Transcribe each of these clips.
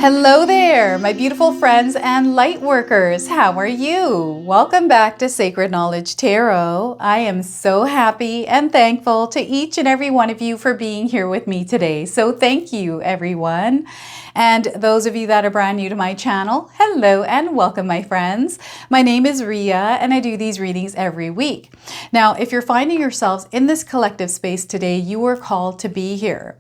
Hello there, my beautiful friends and light workers. How are you? Welcome back to Sacred Knowledge Tarot. I am so happy and thankful to each and every one of you for being here with me today. So thank you, everyone. And those of you that are brand new to my channel, hello and welcome, my friends. My name is Ria and I do these readings every week. Now, if you're finding yourselves in this collective space today, you are called to be here.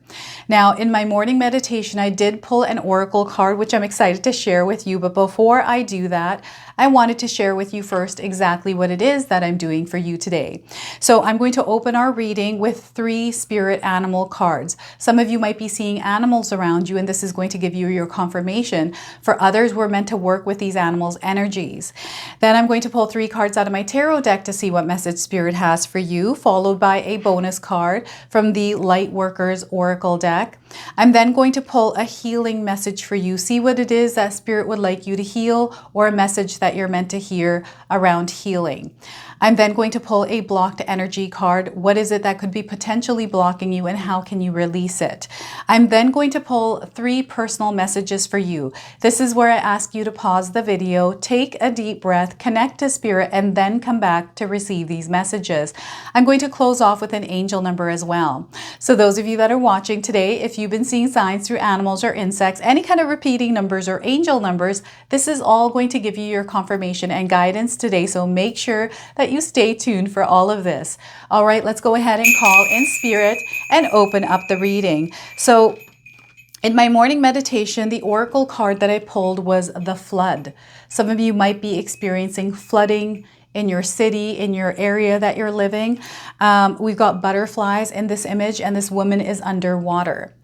Now, in my morning meditation, I did pull an oracle card, which I'm excited to share with you. But before I do that, I wanted to share with you first exactly what it is that I'm doing for you today. So I'm going to open our reading with 3 spirit animal cards. Some of you might be seeing animals around you, and this is going to give you your confirmation. For others, we're meant to work with these animals' energies. Then I'm going to pull 3 cards out of my tarot deck to see what message Spirit has for you, followed by a bonus card from the Lightworkers Oracle deck. I'm then going to pull a healing message for you. See what it is that Spirit would like you to heal, or a message that you're meant to hear around healing. I'm then going to pull a blocked energy card. What is it that could be potentially blocking you and how can you release it? I'm then going to pull 3 personal messages for you. This is where I ask you to pause the video, take a deep breath, connect to Spirit, and then come back to receive these messages. I'm going to close off with an angel number as well. So those of you that are watching today, if you've been seeing signs through animals or insects, any kind of repeating numbers or angel numbers, this is all going to give you your confirmation and guidance today. So make sure that you stay tuned for all of this. All right, let's go ahead and call in Spirit and open up the reading. So in my morning meditation, the oracle card that I pulled was the flood. Some of you might be experiencing flooding in your city, in your area that you're living. We've got butterflies in this image, and this woman is underwater.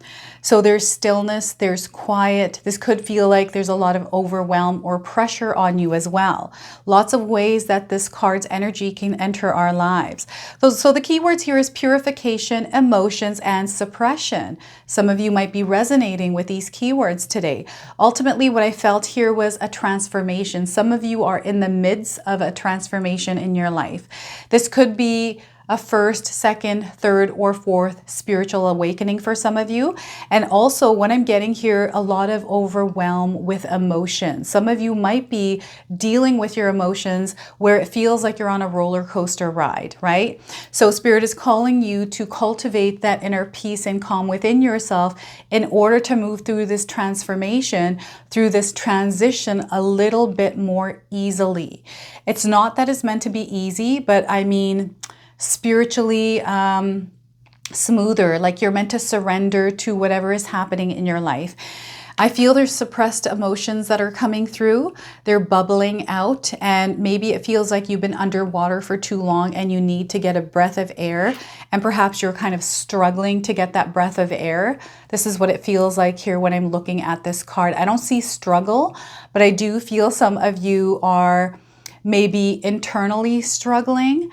So there's stillness, there's quiet. This could feel like there's a lot of overwhelm or pressure on you as well. Lots of ways that this card's energy can enter our lives. So the key words here is purification, emotions, and suppression. Some of you might be resonating with these keywords today. Ultimately, what I felt here was a transformation. Some of you are in the midst of a transformation in your life. This could be a first, second, third, or fourth spiritual awakening for some of you. And also what I'm getting here, a lot of overwhelm with emotion. Some of you might be dealing with your emotions where it feels like you're on a roller coaster ride, right? So Spirit is calling you to cultivate that inner peace and calm within yourself in order to move through this transformation, through this transition a little bit more easily. It's not that it's meant to be easy, but I mean, spiritually smoother, like you're meant to surrender to whatever is happening in your life. I feel there's suppressed emotions that are coming through. They're bubbling out, and maybe it feels like you've been underwater for too long and you need to get a breath of air, and perhaps you're kind of struggling to get that breath of air. This is what it feels like here when I'm looking at this card. I don't see struggle, but I do feel some of you are maybe internally struggling.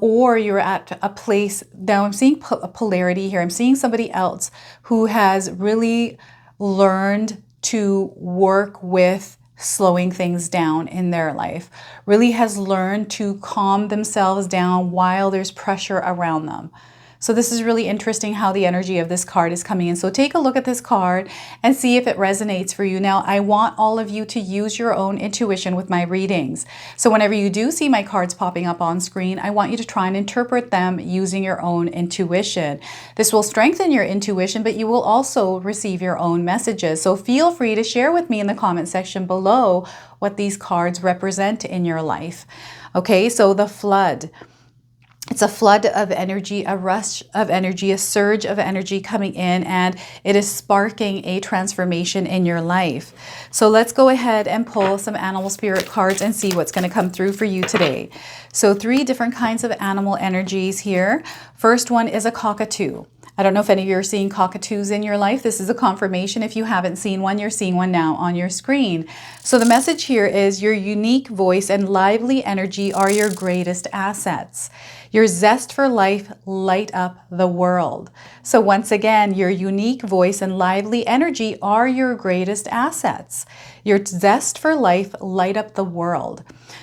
Or you're at a place, now I'm seeing a polarity here. I'm seeing somebody else who has really learned to work with slowing things down in their life, really has learned to calm themselves down while there's pressure around them. So this is really interesting how the energy of this card is coming in. So take a look at this card and see if it resonates for you. Now, I want all of you to use your own intuition with my readings. So whenever you do see my cards popping up on screen, I want you to try and interpret them using your own intuition. This will strengthen your intuition, but you will also receive your own messages. So feel free to share with me in the comment section below what these cards represent in your life. Okay, so the flood. It's a flood of energy, a rush of energy, a surge of energy coming in, and it is sparking a transformation in your life. So let's go ahead and pull some animal spirit cards and see what's going to come through for you today. So 3 different kinds of animal energies here. First one is a cockatoo. I don't know if any of you are seeing cockatoos in your life. This is a confirmation. If you haven't seen one, you're seeing one now on your screen. So the message here is your unique voice and lively energy are your greatest assets. Your zest for life light up the world. So once again, your unique voice and lively energy are your greatest assets. Your zest for life light up the world.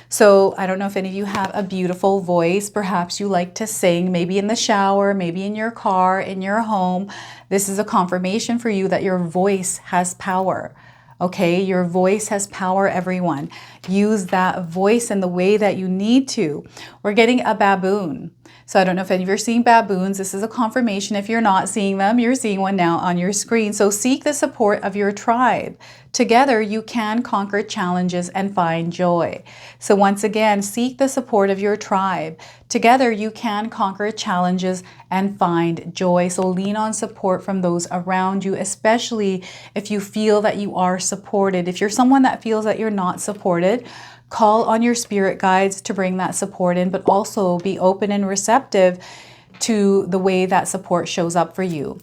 So I don't know if any of you have a beautiful voice. Perhaps you like to sing, maybe in the shower, maybe in your car, in your home. This is a confirmation for you that your voice has power. Okay, your voice has power, everyone. Use that voice in the way that you need to. We're getting a baboon. So I don't know if any of you are seeing baboons. This is a confirmation. If you're not seeing them, you're seeing one now on your screen. So seek the support of your tribe. Together, you can conquer challenges and find joy. So once again, seek the support of your tribe. Together, you can conquer challenges and find joy. So lean on support from those around you, especially if you feel that you are supported. If you're someone that feels that you're not supported, call on your spirit guides to bring that support in, but also be open and receptive to the way that support shows up for you.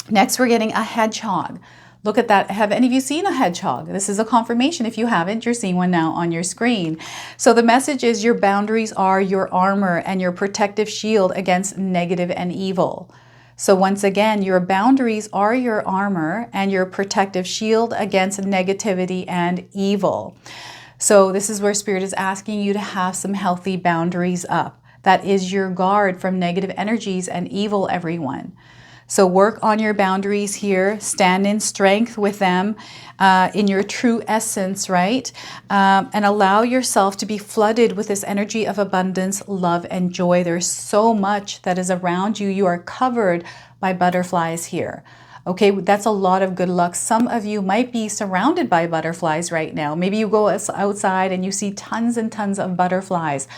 Next, we're getting a hedgehog. Look at that. Have any of you seen a hedgehog? This is a confirmation. If you haven't, you're seeing one now on your screen. So the message is your boundaries are your armor and your protective shield against negative and evil. So once again, your boundaries are your armor and your protective shield against negativity and evil. So this is where Spirit is asking you to have some healthy boundaries up. That is your guard from negative energies and evil, everyone. So work on your boundaries here. Stand in strength with them in your true essence, right? And allow yourself to be flooded with this energy of abundance, love, and joy. There's so much that is around you. You are covered by butterflies here. Okay, that's a lot of good luck. Some of you might be surrounded by butterflies right now. Maybe you go outside and you see tons and tons of butterflies.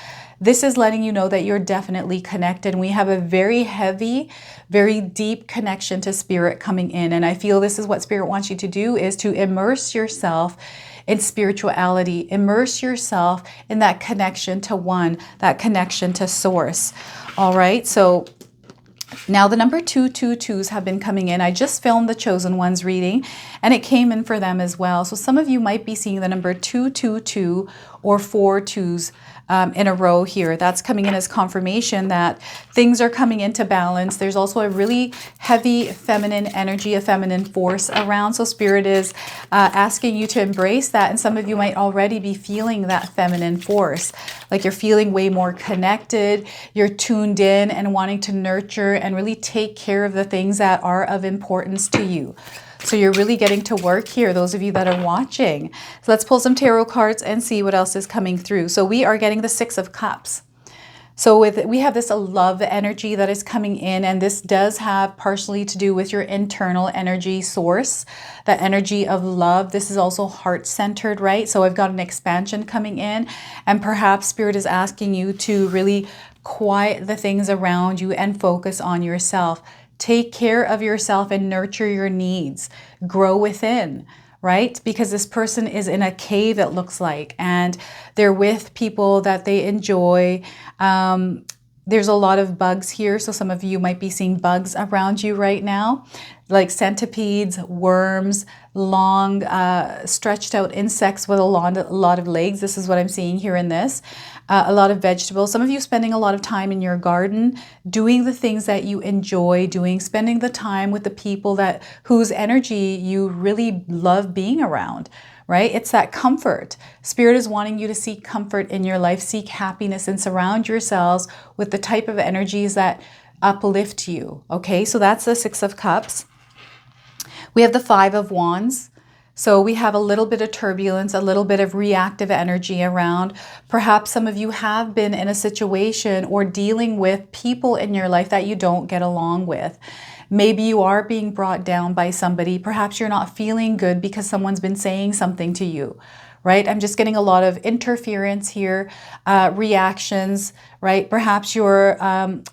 This is letting you know that you're definitely connected. We have a very heavy, very deep connection to Spirit coming in. And I feel this is what Spirit wants you to do, is to immerse yourself in spirituality. Immerse yourself in that connection to One, that connection to Source. All right, so now the number 222s have been coming in. I just filmed the Chosen Ones reading and it came in for them as well. So some of you might be seeing the number 222 or 4 twos in a row here. That's coming in as confirmation that things are coming into balance. There's also a really heavy feminine energy, a feminine force around. So Spirit is asking you to embrace that. And some of you might already be feeling that feminine force. Like you're feeling way more connected. You're tuned in and wanting to nurture and really take care of the things that are of importance to you. So you're really getting to work here, those of you that are watching. So let's pull some tarot cards and see what else is coming through. So we are getting the 6 of Cups. So we have this love energy that is coming in, and this does have partially to do with your internal energy source, the energy of love. This is also heart-centered, right? So I've got an expansion coming in, and perhaps Spirit is asking you to really quiet the things around you and focus on yourself. Take care of yourself and nurture your needs. Grow within, right? Because this person is in a cave, it looks like, and they're with people that they enjoy. There's a lot of bugs here, so some of you might be seeing bugs around you right now, like centipedes, worms, long stretched out insects with a lot of legs. This is what I'm seeing here in this. A lot of vegetables. Some of you spending a lot of time in your garden, doing the things that you enjoy doing, spending the time with the people whose energy you really love being around. Right? It's that comfort. Spirit is wanting you to seek comfort in your life, seek happiness, and surround yourselves with the type of energies that uplift you. Okay, so that's the 6 of Cups. We have the 5 of Wands. So we have a little bit of turbulence, a little bit of reactive energy around. Perhaps some of you have been in a situation or dealing with people in your life that you don't get along with. Maybe you are being brought down by somebody. Perhaps you're not feeling good because someone's been saying something to you, right? I'm just getting a lot of interference here, reactions, right? Perhaps you're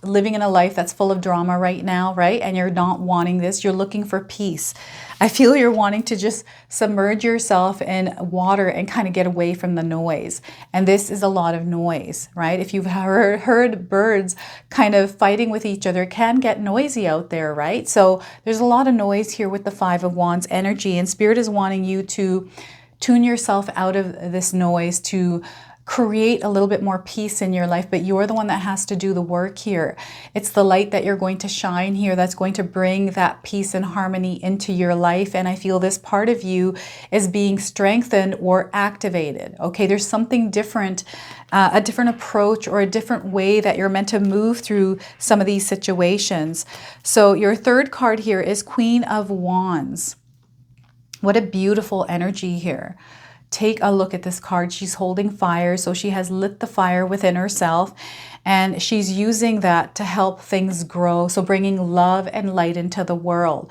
living in a life that's full of drama right now, right? And you're not wanting this. You're looking for peace. I feel you're wanting to just submerge yourself in water and kind of get away from the noise. And this is a lot of noise, right? If you've heard birds kind of fighting with each other, it can get noisy out there, right? So there's a lot of noise here with the 5 of Wands energy, and Spirit is wanting you to tune yourself out of this noise, to create a little bit more peace in your life, but you're the one that has to do the work here. It's the light that you're going to shine here that's going to bring that peace and harmony into your life. And I feel this part of you is being strengthened or activated. Okay, there's something different, a different approach or a different way that you're meant to move through some of these situations. So your third card here is Queen of Wands. What a beautiful energy here. Take a look at this card. She's holding fire, so she has lit the fire within herself, and she's using that to help things grow, so bringing love and light into the world.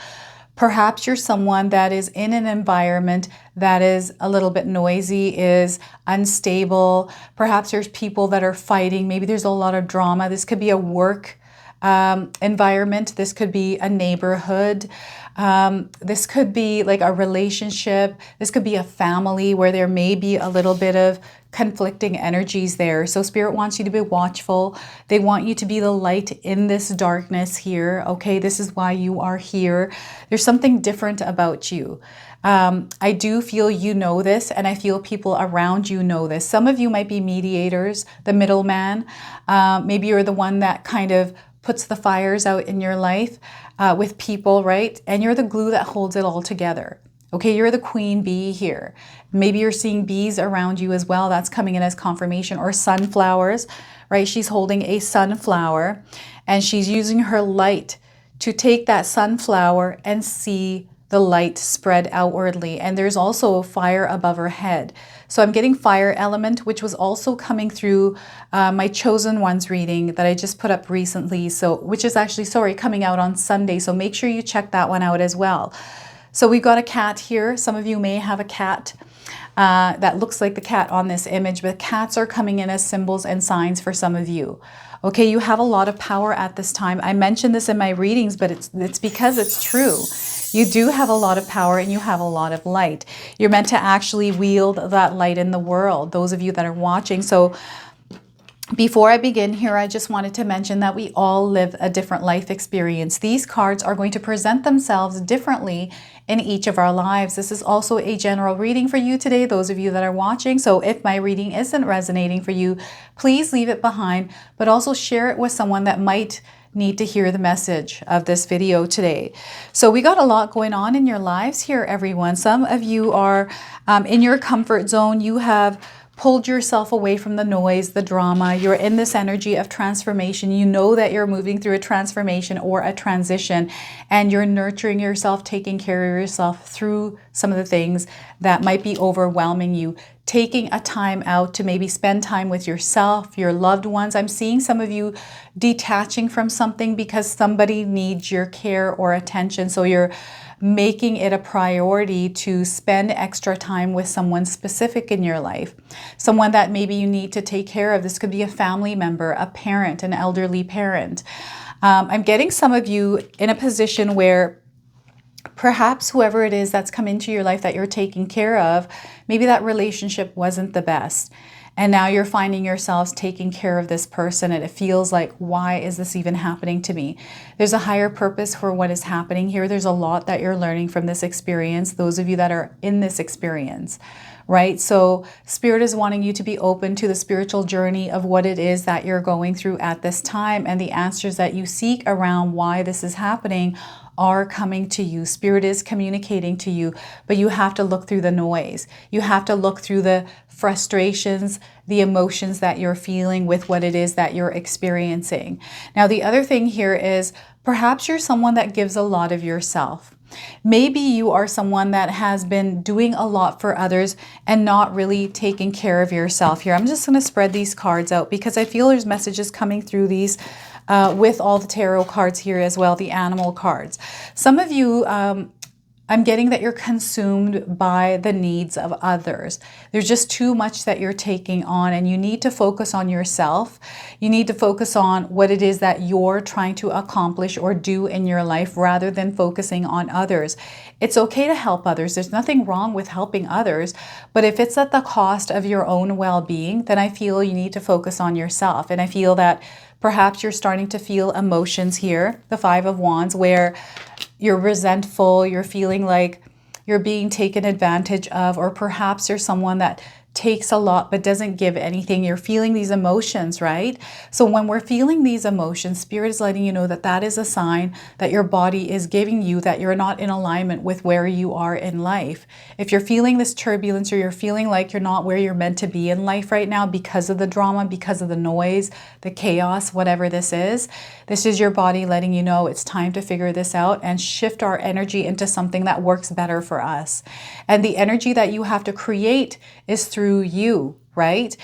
Perhaps you're someone that is in an environment that is a little bit noisy, is unstable. Perhaps there's people that are fighting. Maybe there's a lot of drama. This could be a work environment. This could be a neighborhood. This could be like a relationship. This could be a family where there may be a little bit of conflicting energies there. So Spirit wants you to be watchful. They want you to be the light in this darkness here. Okay, this is why you are here. There's something different about you. I do feel you know this, and I feel people around you know this. Some of you might be mediators, the middleman. Maybe you're the one that kind of puts the fires out in your life with people, right? And you're the glue that holds it all together. Okay, you're the queen bee here. Maybe you're seeing bees around you as well. That's coming in as confirmation. Or sunflowers, right? She's holding a sunflower, and she's using her light to take that sunflower and see the light spread outwardly. And there's also a fire above her head. So I'm getting fire element, which was also coming through my Chosen Ones reading that I just put up recently. So, which is actually, sorry, coming out on Sunday. So make sure you check that one out as well. So we've got a cat here. Some of you may have a cat that looks like the cat on this image, but cats are coming in as symbols and signs for some of you. Okay, you have a lot of power at this time. I mentioned this in my readings, but it's because it's true. You do have a lot of power and you have a lot of light. You're meant to actually wield that light in the world, those of you that are watching. So before I begin here, I just wanted to mention that we all live a different life experience. These cards are going to present themselves differently in each of our lives. This is also a general reading for you today, those of you that are watching. So if my reading isn't resonating for you, please leave it behind, but also share it with someone that might need to hear the message of this video today. So we got a lot going on in your lives here, everyone. Some of you are in your comfort zone. You have pulled yourself away from the noise, the drama. You're in this energy of transformation. You know that you're moving through a transformation or a transition, and you're nurturing yourself, taking care of yourself through some of the things that might be overwhelming you. Taking a time out to maybe spend time with yourself, your loved ones. I'm seeing some of you detaching from something because somebody needs your care or attention. So you're making it a priority to spend extra time with someone specific in your life. Someone that maybe you need to take care of. This could be a family member, a parent, an elderly parent. I'm getting some of you in a position where perhaps whoever it is that's come into your life that you're taking care of, maybe that relationship wasn't the best. And now you're finding yourselves taking care of this person, and it feels like, why is this even happening to me? There's a higher purpose for what is happening here. There's a lot that you're learning from this experience, those of you that are in this experience, right? So Spirit is wanting you to be open to the spiritual journey of what it is that you're going through at this time, and the answers that you seek around why this is happening are coming to you. Spirit is communicating to you, but you have to look through the noise. You have to look through the frustrations, the emotions that you're feeling with what it is that you're experiencing. Now, the other thing here is perhaps you're someone that gives a lot of yourself. Maybe you are someone that has been doing a lot for others and not really taking care of yourself here. I'm just going to spread these cards out because I feel there's messages coming through these with all the tarot cards here as well, the animal cards. Some of you, I'm getting that you're consumed by the needs of others. There's just too much that you're taking on, and you need to focus on yourself. You need to focus on what it is that you're trying to accomplish or do in your life rather than focusing on others. It's okay to help others. There's nothing wrong with helping others, but if it's at the cost of your own well-being, then I feel you need to focus on yourself. And I feel that perhaps you're starting to feel emotions here, the Five of Wands, where you're resentful, you're feeling like you're being taken advantage of, or perhaps you're someone that takes a lot but doesn't give anything. You're feeling these emotions, right? So when we're feeling these emotions, Spirit is letting you know that that is a sign that your body is giving you that you're not in alignment with where you are in life. If you're feeling this turbulence, or you're feeling like you're not where you're meant to be in life right now because of the drama, because of the noise, the chaos, whatever this is your body letting you know it's time to figure this out and shift our energy into something that works better for us. And the energy that you have to create is through you, right?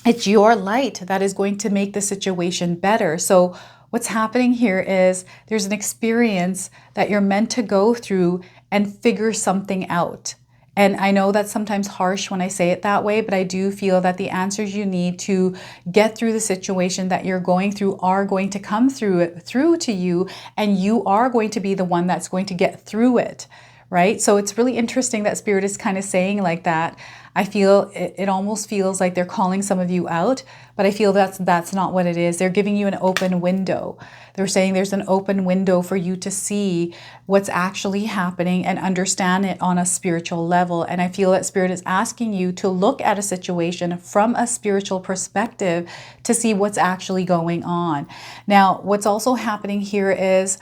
It's your light that is going to make the situation better. So what's happening here is there's an experience that you're meant to go through and figure something out. And I know that's sometimes harsh when I say it that way, but I do feel that the answers you need to get through the situation that you're going through are going to come through to you, and you are going to be the one that's going to get through it, right? So it's really interesting that Spirit is kind of saying like that. I feel it almost feels like they're calling some of you out, but I feel that's not what it is. They're giving you an open window. They're saying there's an open window for you to see what's actually happening and understand it on a spiritual level. And I feel that Spirit is asking you to look at a situation from a spiritual perspective to see what's actually going on. Now, what's also happening here is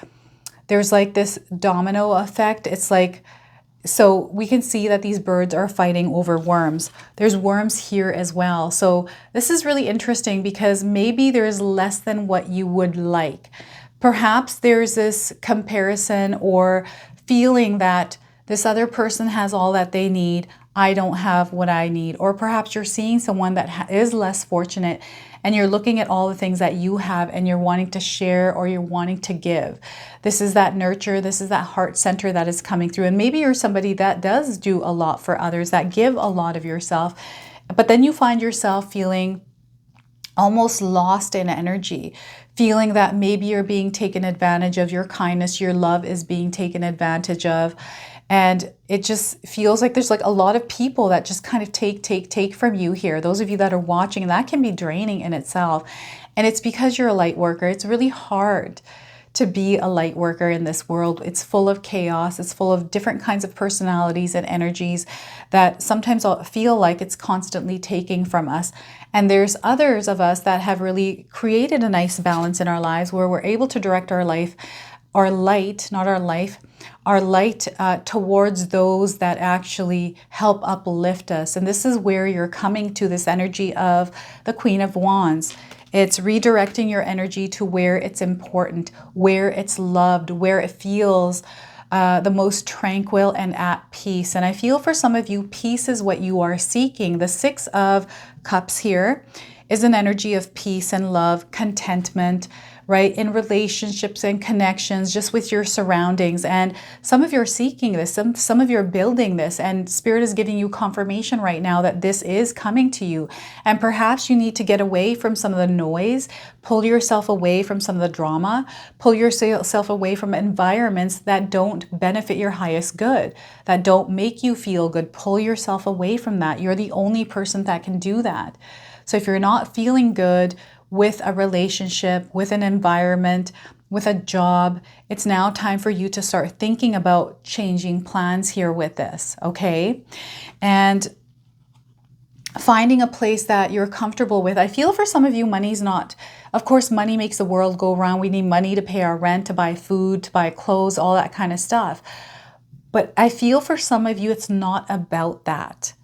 there's like this domino effect. It's like, so we can see that these birds are fighting over worms. There's worms here as well. So this is really interesting because maybe there's less than what you would like. Perhaps there's this comparison or feeling that this other person has all that they need. I don't have what I need. Or perhaps you're seeing someone that is less fortunate and you're looking at all the things that you have and you're wanting to share or you're wanting to give. This is that nurture, this is that heart center that is coming through. And maybe you're somebody that does do a lot for others, that give a lot of yourself, but then you find yourself feeling almost lost in energy, feeling that maybe you're being taken advantage of, your kindness, your love is being taken advantage of. And it just feels like there's like a lot of people that just kind of take from you here. Those of you that are watching, that can be draining in itself. And it's because you're a light worker. It's really hard to be a light worker in this world. It's full of chaos. It's full of different kinds of personalities and energies that sometimes I'll feel like it's constantly taking from us. And there's others of us that have really created a nice balance in our lives where we're able to direct our life, our light, not our life, our light towards those that actually help uplift us. And this is where you're coming to this energy of the Queen of Wands. It's redirecting your energy to where it's important, where it's loved, where it feels the most tranquil and at peace. And I feel for some of you, peace is what you are seeking. The Six of Cups here is an energy of peace and love, contentment, right? In relationships and connections, just with your surroundings. And some of you are seeking this, some of you are building this, and Spirit is giving you confirmation right now that this is coming to you. And perhaps you need to get away from some of the noise, pull yourself away from some of the drama, pull yourself away from environments that don't benefit your highest good, that don't make you feel good. Pull yourself away from that. You're the only person that can do that. So if you're not feeling good with a relationship, with an environment, with a job, it's now time for you to start thinking about changing plans here with this, okay? And finding a place that you're comfortable with. I feel for some of you, money's not, of course, money makes the world go round. We need money to pay our rent, to buy food, to buy clothes, all that kind of stuff. But I feel for some of you, it's not about that.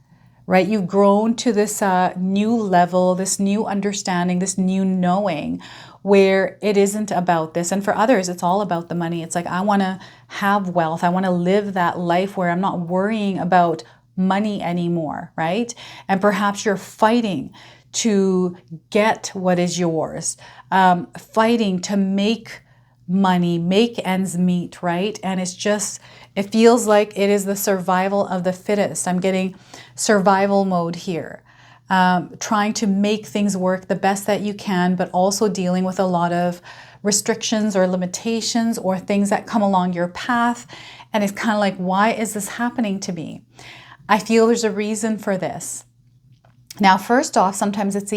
Right? You've grown to this new level, this new understanding, this new knowing where it isn't about this. And for others, it's all about the money. It's like, I want to have wealth. I want to live that life where I'm not worrying about money anymore, right? And perhaps you're fighting to get what is yours, fighting to make money, make ends meet, right? And it's just, it feels like it is the survival of the fittest. I'm getting survival mode here, trying to make things work the best that you can, but also dealing with a lot of restrictions or limitations or things that come along your path. And it's kind of like, why is this happening to me? I feel there's a reason for this. Now, first off, sometimes it's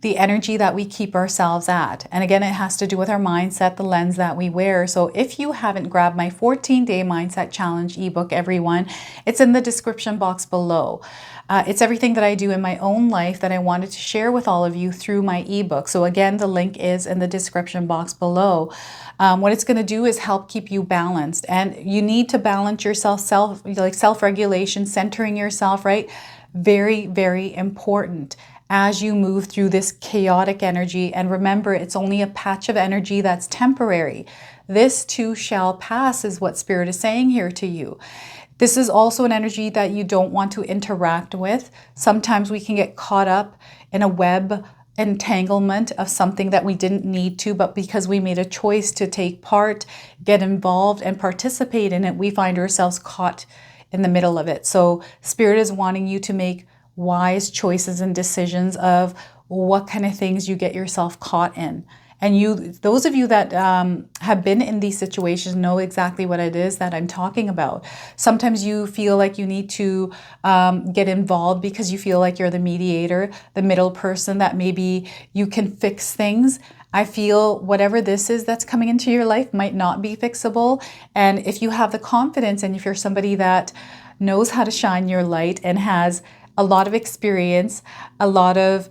the energy that we keep ourselves at. And again, it has to do with our mindset, the lens that we wear. So if you haven't grabbed my 14-day mindset challenge ebook, everyone, it's in the description box below. It's everything that I do in my own life that I wanted to share with all of you through my ebook. So again, the link is in the description box below. What it's going to do is help keep you balanced, and you need to balance yourself, self-regulation, centering yourself, right? Very, very important as you move through this chaotic energy. And remember, it's only a patch of energy that's temporary. This too shall pass is what Spirit is saying here to you. This is also an energy that you don't want to interact with. Sometimes we can get caught up in a web entanglement of something that we didn't need to, but because we made a choice to take part, get involved, and participate in it, we find ourselves caught in the middle of it. So Spirit is wanting you to make wise choices and decisions of what kind of things you get yourself caught in. And those of you that have been in these situations know exactly what it is that I'm talking about. Sometimes you feel like you need to get involved because you feel like you're the mediator, the middle person, that maybe you can fix things. I feel whatever this is that's coming into your life might not be fixable. And if you have the confidence, and if you're somebody that knows how to shine your light and has a lot of experience, a lot of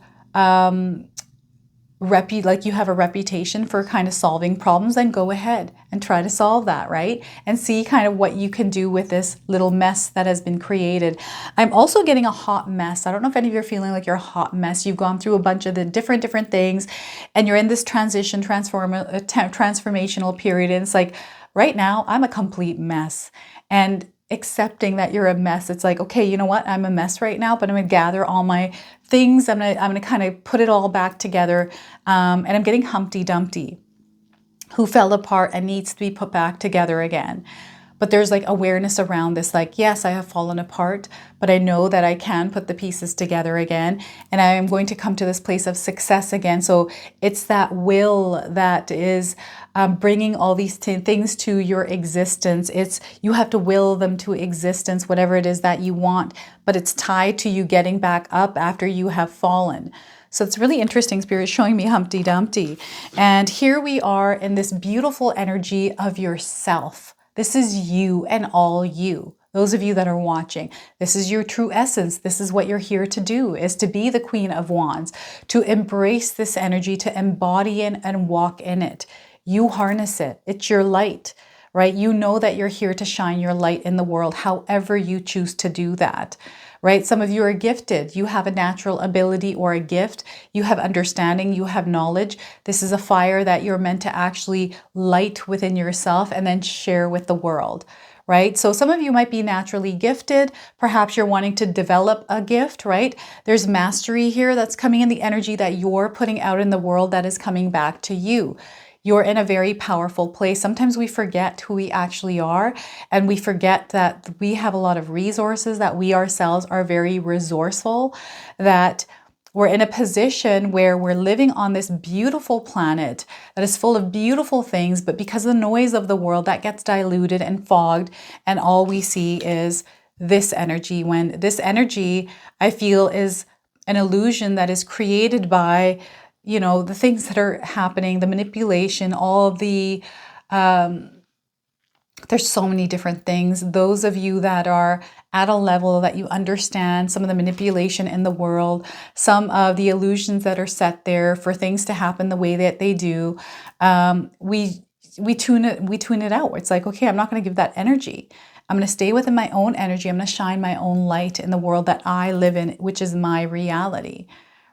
you have a reputation for kind of solving problems, then go ahead and try to solve that, right? And see kind of what you can do with this little mess that has been created. I'm also getting a hot mess. I don't know if any of you are feeling like you're a hot mess. You've gone through a bunch of the different things, and you're in this transformational period. And it's like, right now, I'm a complete mess. And accepting that you're a mess, it's like, okay, you know what? I'm a mess right now, but I'm gonna gather all my things. I'm gonna kind of put it all back together, and I'm getting Humpty Dumpty, who fell apart and needs to be put back together again. But there's like awareness around this, like, yes, I have fallen apart, but I know that I can put the pieces together again, and I am going to come to this place of success again. So it's that will that is bringing all these things to your existence. You have to will them to existence, whatever it is that you want, but it's tied to you getting back up after you have fallen. So it's really interesting. Spirit is showing me Humpty Dumpty. And here we are in this beautiful energy of yourself. This is you and all you. Those of you that are watching, this is your true essence. This is what you're here to do, is to be the Queen of Wands, to embrace this energy, to embody it and walk in it. You harness it. It's your light, right? You know that you're here to shine your light in the world, however you choose to do that, right? Some of you are gifted. You have a natural ability or a gift. You have understanding. You have knowledge. This is a fire that you're meant to actually light within yourself and then share with the world, right? So some of you might be naturally gifted. Perhaps you're wanting to develop a gift, right? There's mastery here that's coming in, the energy that you're putting out in the world that is coming back to you. You're in a very powerful place. Sometimes we forget who we actually are, and we forget that we have a lot of resources, that we ourselves are very resourceful, that we're in a position where we're living on this beautiful planet that is full of beautiful things, but because of the noise of the world, that gets diluted and fogged, and all we see is this energy, when this energy, I feel, is an illusion that is created by the things that are happening, the manipulation, all of the, there's so many different things. Those of you that are at a level that you understand some of the manipulation in the world, some of the illusions that are set there for things to happen the way that they do, we tune it out. It's like, okay, I'm not going to give that energy. I'm going to stay within my own energy. I'm going to shine my own light in the world that I live in, which is my reality,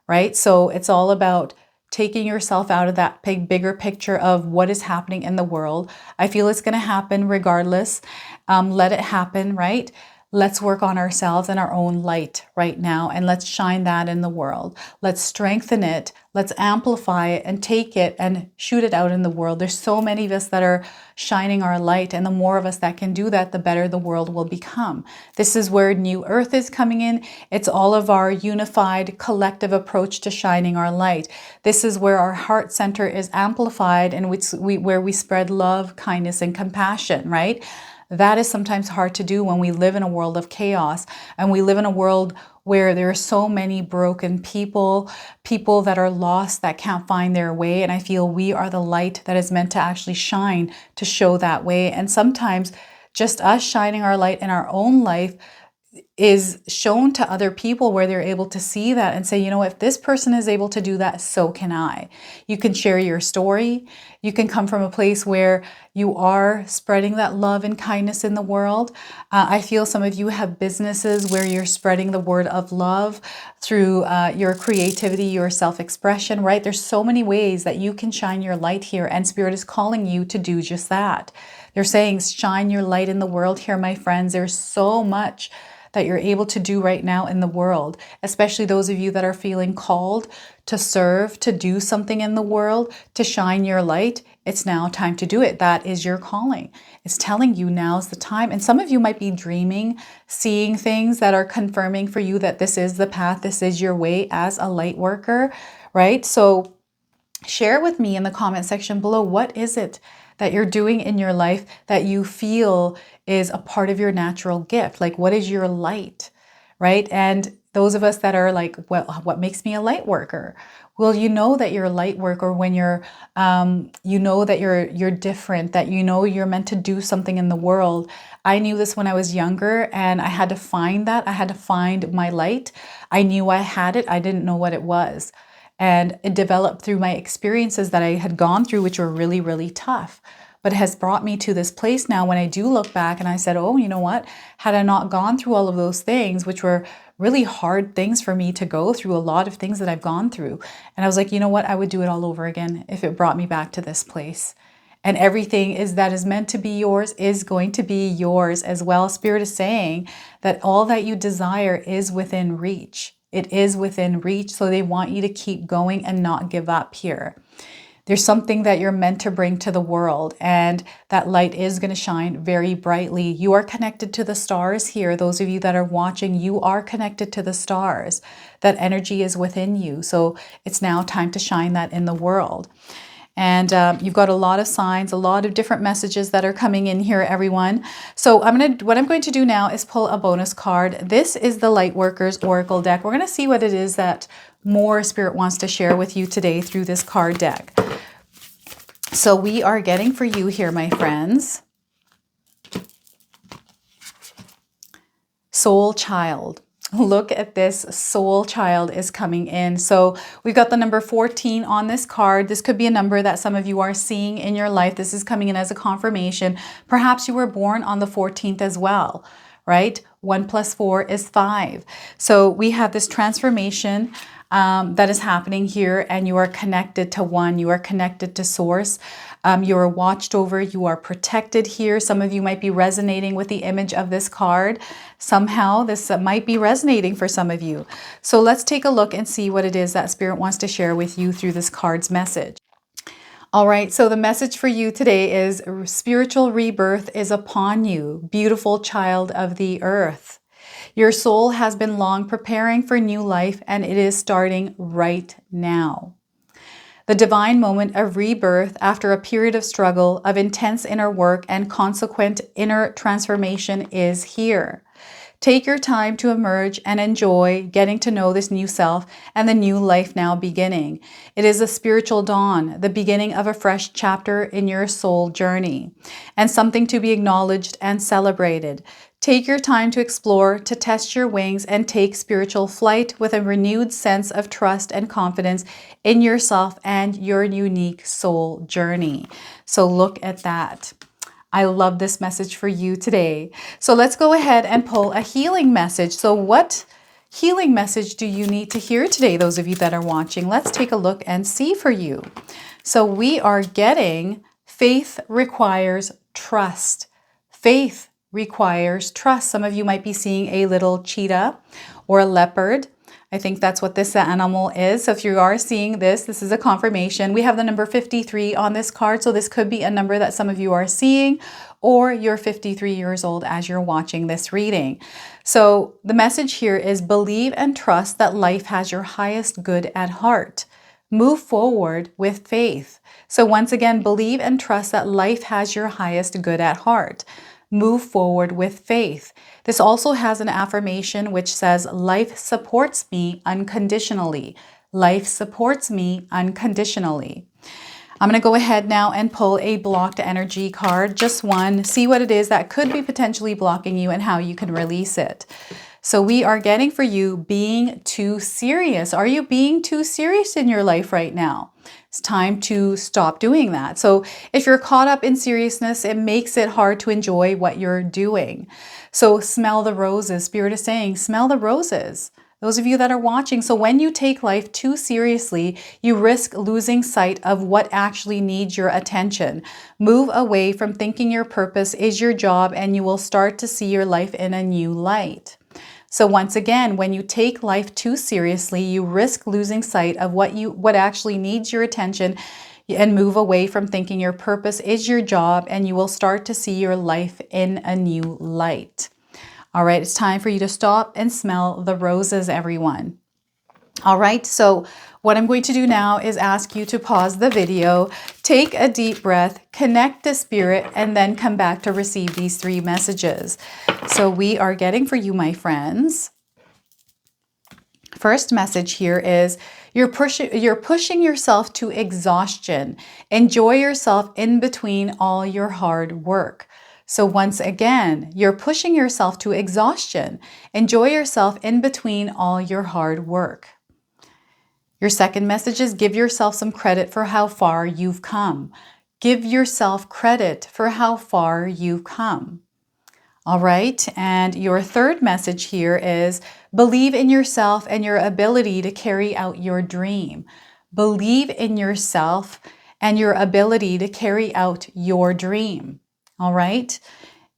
right? So it's all about taking yourself out of that bigger picture of what is happening in the world. I feel it's going to happen regardless. Let it happen, right? Let's work on ourselves and our own light right now, and let's shine that in the world. Let's strengthen it. Let's amplify it and take it and shoot it out in the world. There's so many of us that are shining our light, and the more of us that can do that, the better the world will become. This is where New Earth is coming in. It's all of our unified collective approach to shining our light. This is where our heart center is amplified, and where we spread love, kindness, and compassion, right? That is sometimes hard to do when we live in a world of chaos, and we live in a world where there are so many broken people, people that are lost, that can't find their way. And I feel we are the light that is meant to actually shine, to show that way. And sometimes just us shining our light in our own life is shown to other people, where they're able to see that and say, you know, if this person is able to do that, so can I. You can share your story. You can come from a place where you are spreading that love and kindness in the world. I feel some of you have businesses where you're spreading the word of love through your creativity, your self-expression, right? There's so many ways that you can shine your light here, and Spirit is calling you to do just that. They're saying, shine your light in the world here, my friends. There's so much that you're able to do right now in the world, especially those of you that are feeling called to serve, to do something in the world, to shine your light. It's now time to do it. That is your calling. It's telling you now's the time. And some of you might be dreaming, seeing things that are confirming for you that this is the path, this is your way as a light worker, right? So share with me in the comment section below, what is it that you're doing in your life that you feel is a part of your natural gift? Like, what is your light, right? And those of us that are like, well, what makes me a light worker? Well, you know that you're a light worker when you're, you know that you're different, that you know you're meant to do something in the world. I knew this when I was younger, and I had to find that. I had to find my light. I knew I had it. I didn't know what it was. And it developed through my experiences that I had gone through, which were really, really tough, but has brought me to this place now when I do look back and I said, oh, you know what? Had I not gone through all of those things, which were really hard things for me to go through, a lot of things that I've gone through. And I was like, you know what? I would do it all over again if it brought me back to this place. And everything that is meant to be yours is going to be yours as well. Spirit is saying that all that you desire is within reach. It is within reach. So they want you to keep going and not give up here. There's something that you're meant to bring to the world, and that light is going to shine very brightly. You are connected to the stars here. Those of you that are watching, you are connected to the stars. That energy is within you. So it's now time to shine that in the world. And you've got a lot of signs, a lot of different messages that are coming in here, everyone. So what I'm going to do now is pull a bonus card. This is the Lightworkers Oracle deck. We're going to see what it is that more Spirit wants to share with you today through this card deck. So we are getting for you here, my friends, Soul Child. Look at this, soul child is coming in. So we've got the number 14 on this card. This could be a number that some of you are seeing in your life. This is coming in as a confirmation. Perhaps you were born on the 14th as well, right? 1 + 4 is 5. So we have this transformation that is happening here, and you are connected to one. You are connected to source. You are watched over. You are protected here. Some of you might be resonating with the image of this card. Somehow this might be resonating for some of you. So let's take a look and see what it is that Spirit wants to share with you through this card's message. All right, so the message for you today is spiritual rebirth is upon you, beautiful child of the earth. Your soul has been long preparing for new life, and it is starting right now. The divine moment of rebirth after a period of struggle, of intense inner work and consequent inner transformation is here. Take your time to emerge and enjoy getting to know this new self and the new life now beginning. It is a spiritual dawn, the beginning of a fresh chapter in your soul journey, and something to be acknowledged and celebrated. Take your time to explore, to test your wings, and take spiritual flight with a renewed sense of trust and confidence in yourself and your unique soul journey. So look at that. I love this message for you today. So let's go ahead and pull a healing message. So what healing message do you need to hear today, those of you that are watching? Let's take a look and see for you. So we are getting faith requires trust. Faith requires trust. Some of you might be seeing a little cheetah or a leopard. I think that's what this animal is. So if you are seeing this, this is a confirmation. We have the number 53 on this card. So this could be a number that some of you are seeing, or you're 53 years old as you're watching this reading. So the message here is believe and trust that life has your highest good at heart. Move forward with faith. So once again, believe and trust that life has your highest good at heart. move forward with faith. This also has an affirmation which says, life supports me unconditionally. Life supports me unconditionally. I'm going to go ahead now and pull a blocked energy card, just one, see what it is that could be potentially blocking you and how you can release it. So we are getting for you being too serious. Are you being too serious in your life right now? It's time to stop doing that. So if you're caught up in seriousness, it makes it hard to enjoy what you're doing. So smell the roses. Spirit is saying, smell the roses. Those of you that are watching, so when you take life too seriously, you risk losing sight of what actually needs your attention. Move away from thinking your purpose is your job, and you will start to see your life in a new light. So once again, when you take life too seriously, you risk losing sight of what actually needs your attention, and move away from thinking your purpose is your job, and you will start to see your life in a new light. All right, it's time for you to stop and smell the roses, everyone. All right, so what I'm going to do now is ask you to pause the video, take a deep breath, connect to spirit, and then come back to receive these 3 messages. So we are getting for you, my friends. First message here is you're pushing yourself to exhaustion. Enjoy yourself in between all your hard work. So once again, you're pushing yourself to exhaustion. Enjoy yourself in between all your hard work. Your second message is give yourself some credit for how far you've come. Give yourself credit for how far you've come. All right, and your third message here is believe in yourself and your ability to carry out your dream. Believe in yourself and your ability to carry out your dream. All right,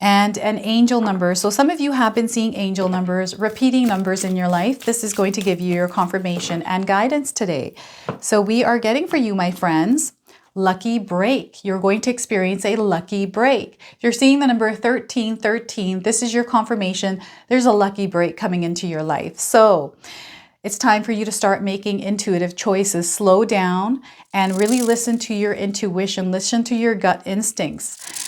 and an angel number. So some of you have been seeing angel numbers, repeating numbers in your life. This is going to give you your confirmation and guidance today. So we are getting for you, my friends, lucky break. You're going to experience a lucky break. If you're seeing the number 1313, this is your confirmation. There's a lucky break coming into your life. So it's time for you to start making intuitive choices. Slow down and really listen to your intuition. Listen to your gut instincts.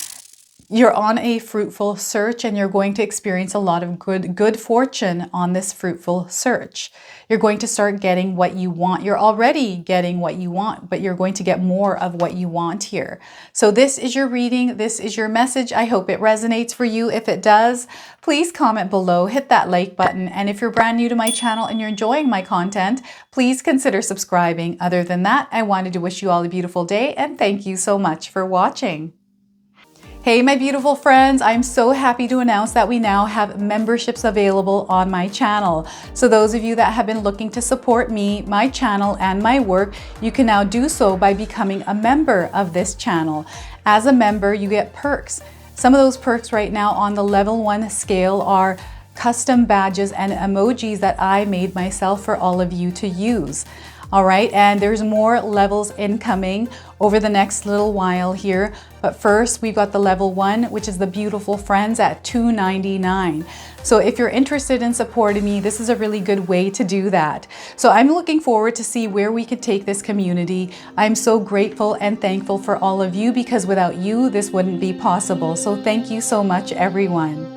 You're on a fruitful search, and you're going to experience a lot of good fortune on this fruitful search. You're going to start getting what you want. You're already getting what you want, but you're going to get more of what you want here. So this is your reading. This is your message. I hope it resonates for you. If it does, please comment below, hit that like button. And if you're brand new to my channel and you're enjoying my content, please consider subscribing. Other than that, I wanted to wish you all a beautiful day, and thank you so much for watching. Hey, my beautiful friends, I'm so happy to announce that we now have memberships available on my channel. So those of you that have been looking to support me, my channel, and my work, you can now do so by becoming a member of this channel. As a member, you get perks. Some of those perks right now on the level 1 scale are custom badges and emojis that I made myself for all of you to use. All right, and there's more levels incoming over the next little while here. But first, we've got the level 1, which is the beautiful friends at $2.99. So if you're interested in supporting me, this is a really good way to do that. So I'm looking forward to see where we could take this community. I'm so grateful and thankful for all of you, because without you, this wouldn't be possible. So thank you so much, everyone.